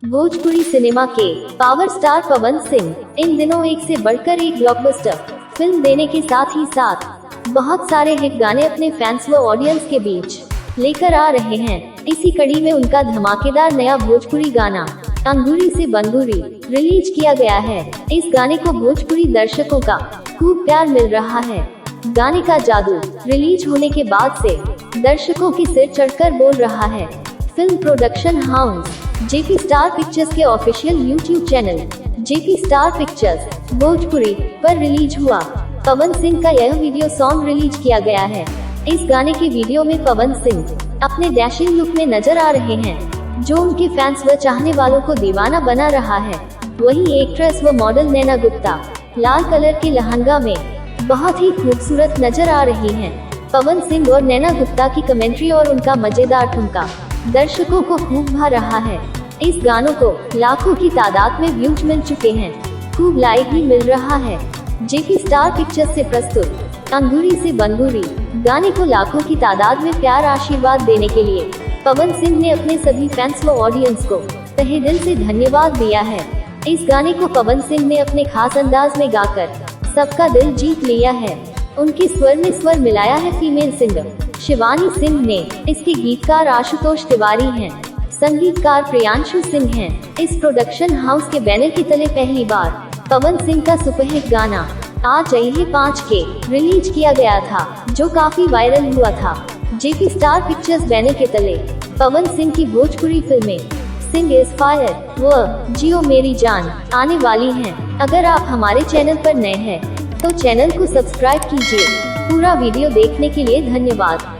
Bhojpuri cinema के power star Pawan Singh इन दिनों एक से बढ़कर एक ब्लॉकबस्टर फिल्म देने के साथ ही साथ बहुत सारे हिट गाने अपने फैंस व ऑडियंस के बीच लेकर आ रहे हैं। इसी कड़ी में उनका धमाकेदार नया भोजपुरी गाना अंगूरी से बंगूरी रिलीज किया गया है। इस गाने को भोजपुरी दर्शकों का खूब प्यार मिल रहा है। गाने का जादू रिलीज होने के बाद से दर्शकों की सिर चढ़कर बोल रहा है। Film production house JP star pictures के official YouTube channel JP star pictures Bhojpuri पर रिलीज हुआ पवन सिंह का यह वीडियो सॉन्ग रिलीज किया गया है। इस गाने के वीडियो में पवन सिंह अपने डैशिंग लुक में नजर आ रहे हैं, जो उनके फैंस व चाहने वालों को दीवाना बना रहा है। वहीं एक्ट्रेस व मॉडल नैना गुप्ता लाल कलर के लहंगा में बहुत ही खूबसूरत नजर आ रही हैं। पवन सिंह और नैना गुप्ता की कमेंट्री और उनका मजेदार ठुमका दर्शकों को खूब भा रहा है। इस गानों को लाखों की तादाद में व्यूज मिल चुके हैं, खूब लाइक भी मिल रहा है। जेपी स्टार पिक्चर्स से प्रस्तुत अंगूरी से बंगूरी गाने को लाखों की तादाद में प्यार आशीर्वाद देने के लिए पवन सिंह ने अपने सभी फैंस व ऑडियंस को तहे दिल से धन्यवाद दिया है। इस गाने को पवन सिंह ने अपने खास अंदाज में गाकर सबका दिल जीत लिया है। उनके स्वर में स्वर मिलाया है फीमेल सिंगर शिवानी सिंह ने। इसके गीतकार आशुतोष तिवारी हैं, संगीतकार प्रियांशु सिंह हैं। इस प्रोडक्शन हाउस के बैनर के तले पहली बार पवन सिंह का सुपरहिट गाना आ जाइए 5 के रिलीज किया गया था, जो काफी वायरल हुआ था। जेपी स्टार पिक्चर्स बैनर के तले पवन सिंह की भोजपुरी फिल्में सिंह इज फायर व जियो मेरी जान आने वाली हैं। अगर आप हमारे चैनल पर नए हैं तो चैनल को सब्सक्राइब कीजिए। पूरा वीडियो देखने के लिए धन्यवाद।